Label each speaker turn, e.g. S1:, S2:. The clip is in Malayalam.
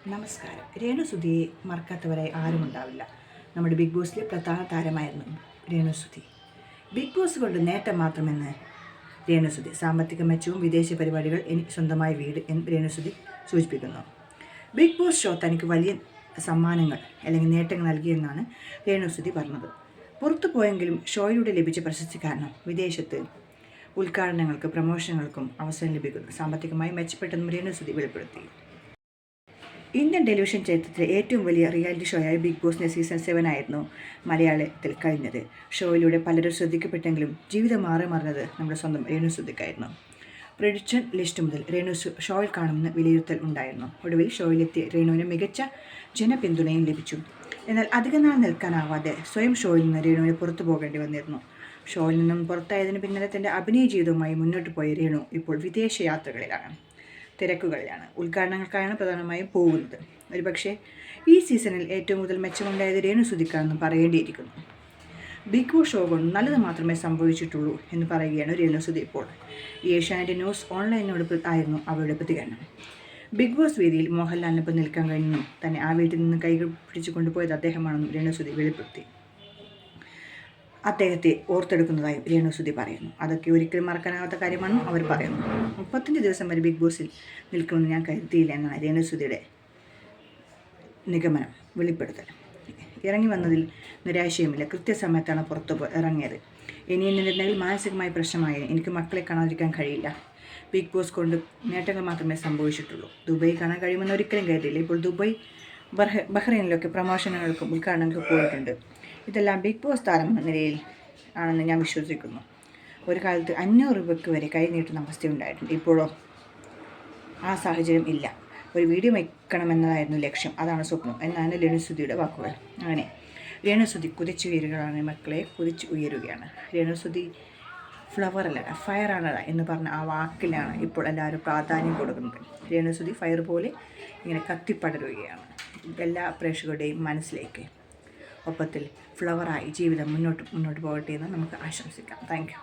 S1: നമസ്കാരം. രേണുസുധിയെ മറക്കാത്തവരായി ആരുമുണ്ടാവില്ല. നമ്മുടെ ബിഗ് ബോസിലെ പ്രധാന താരമായിരുന്നു രേണുസുധി. ബിഗ് ബോസ് കൊണ്ട് നേട്ടം മാത്രമെന്ന് രേണുസുധി. സാമ്പത്തിക മെച്ചവും വിദേശ പരിപാടികൾ, എനിക്ക് സ്വന്തമായ വീട് എന്ന് രേണുസുധി സൂചിപ്പിക്കുന്നു. ബിഗ് ബോസ് ഷോ തനിക്ക് വലിയ സമ്മാനങ്ങൾ അല്ലെങ്കിൽ നേട്ടങ്ങൾ നൽകിയെന്നാണ് രേണുസുധി പറഞ്ഞത്. പുറത്തു പോയെങ്കിലും ഷോയിലൂടെ ലഭിച്ച പ്രശസ്തി കാരണം വിദേശത്ത് ഉദ്ഘാടനങ്ങൾക്കും പ്രമോഷനുകൾക്കും അവസരം ലഭിക്കുന്നു. സാമ്പത്തികമായി മെച്ചപ്പെട്ടെന്നും രേണുസുധി വെളിപ്പെടുത്തി. ഇന്ത്യൻ ടെലിവിഷൻ ചരിത്രത്തിലെ ഏറ്റവും വലിയ റിയാലിറ്റി ഷോയായ ബിഗ് ബോസിൻ്റെ സീസൺ 7 ആയിരുന്നു മലയാളത്തിൽ കഴിഞ്ഞത്. ഷോയിലൂടെ പലരും ശ്രദ്ധിക്കപ്പെട്ടെങ്കിലും ജീവിതം മാറി മറിഞ്ഞത് നമ്മുടെ സ്വന്തം രേണുസുധിക്കായിരുന്നു. പ്രൊഡിക്ഷൻ ലിസ്റ്റ് മുതൽ രേണു ഷോയിൽ കാണുമെന്ന് വിലയിരുത്തൽ ഉണ്ടായിരുന്നു. ഒടുവിൽ ഷോയിലെത്തിയ രേണുവിന് മികച്ച ജനപിന്തുണയും ലഭിച്ചു. എന്നാൽ അധികനാൾ നിൽക്കാനാവാതെ സ്വയം ഷോയിൽ നിന്ന് രേണുവിന് പുറത്തു പോകേണ്ടി വന്നിരുന്നു. ഷോയിൽ നിന്നും പുറത്തായതിന് പിന്നാലെ തൻ്റെ അഭിനയ ജീവിതവുമായി മുന്നോട്ട് പോയ രേണു ഇപ്പോൾ വിദേശ യാത്രകളിലാണ്, തിരക്കുകളിലാണ്. ഉദ്ഘാടനങ്ങൾക്കായാണ് പ്രധാനമായും പോകുന്നത്. ഒരുപക്ഷെ ഈ സീസണിൽ ഏറ്റവും കൂടുതൽ മെച്ചമുണ്ടായത് രേണുസുധിക്കാണെന്ന് പറയേണ്ടിയിരിക്കുന്നു. ബിഗ് ബോസ് ഷോ കൊണ്ട് നല്ലത് മാത്രമേ സംഭവിച്ചിട്ടുള്ളൂ എന്ന് പറയുകയാണ് രേണുസുധി ഇപ്പോൾ. ഏഷ്യാനെറ്റ് ന്യൂസ് ഓൺലൈനോട് ആയിരുന്നു അവരുടെ പ്രതികരണം. ബിഗ് ബോസ് വേദിയിൽ മോഹൻലാലിനൊപ്പം നിൽക്കാൻ കഴിഞ്ഞെന്നും തന്നെ ആ വീട്ടിൽ നിന്ന് കൈകൾ പിടിച്ചു കൊണ്ടുപോയത് അദ്ദേഹമാണെന്നും രേണുസുധി വെളിപ്പെടുത്തി. അദ്ദേഹത്തെ ഓർത്തെടുക്കുന്നതായും രേണുസുധി പറയുന്നു. അതൊക്കെ ഒരിക്കലും മറക്കാനാവാത്ത കാര്യമാണെന്നും അവർ പറയുന്നു. 35 ദിവസം വരെ ബിഗ് ബോസിൽ നിൽക്കുമെന്ന് ഞാൻ കരുതിയില്ല എന്നാണ് രേണുസുധിയുടെ നിഗമനം, വെളിപ്പെടുത്തൽ. ഇറങ്ങി വന്നതിൽ നിരാശയുമില്ല. കൃത്യസമയത്താണ് പുറത്തു ഇറങ്ങിയത്. ഇനി എന്നിരുന്നെങ്കിൽ മാനസികമായി പ്രശ്നമായി. എനിക്ക് മക്കളെ കാണാതിരിക്കാൻ കഴിയില്ല. ബിഗ് ബോസ് കൊണ്ട് നേട്ടങ്ങൾ മാത്രമേ സംഭവിച്ചിട്ടുള്ളൂ. ദുബായ് കാണാൻ കഴിയുമെന്ന് ഒരിക്കലും കരുതിയില്ല. ഇപ്പോൾ ദുബായ്, ബഹ്റൈനിലൊക്കെ പ്രമോഷനുകൾക്കും ഉദ്ഘാടനങ്ങൾക്കും പോയിട്ടുണ്ട്. ഇതെല്ലാം ബിഗ് ബോസ് താരം എന്ന നിലയിൽ ആണെന്ന് ഞാൻ വിശ്വസിക്കുന്നു. ഒരു കാലത്ത് 500 രൂപയ്ക്ക് വരെ കൈ നീട്ടുന്ന അവസ്ഥയുണ്ടായിട്ടുണ്ട്. ഇപ്പോഴോ ആ സാഹചര്യം ഇല്ല. ഒരു വീഡിയോ വയ്ക്കണമെന്നതായിരുന്നു ലക്ഷ്യം, അതാണ് സ്വപ്നം എന്നാണ് രേണുസുധിയുടെ വാക്കുകൾ. അങ്ങനെ രേണുസുധി കുതിച്ചുയരുകയാണ് മക്കളെ, കുതിച്ചു ഉയരുകയാണ്. രേണുസുധി ഫ്ലവർ അല്ല, ഫയറാണ് എന്ന് പറഞ്ഞ ആ വാക്കിലാണ് ഇപ്പോൾ എല്ലാവരും പ്രാധാന്യം കൊടുക്കുന്നത്. രേണുസുധി ഫയർ പോലെ ഇങ്ങനെ കത്തിപ്പടരുകയാണ് എല്ലാ പ്രേക്ഷകരുടെയും മനസ്സിലേക്ക്. ഒപ്പത്തിൽ ഫ്ലവറായി ജീവിതം മുന്നോട്ട് പോകട്ടെ എന്ന് നമുക്ക് ആശംസിക്കാം. Thank you.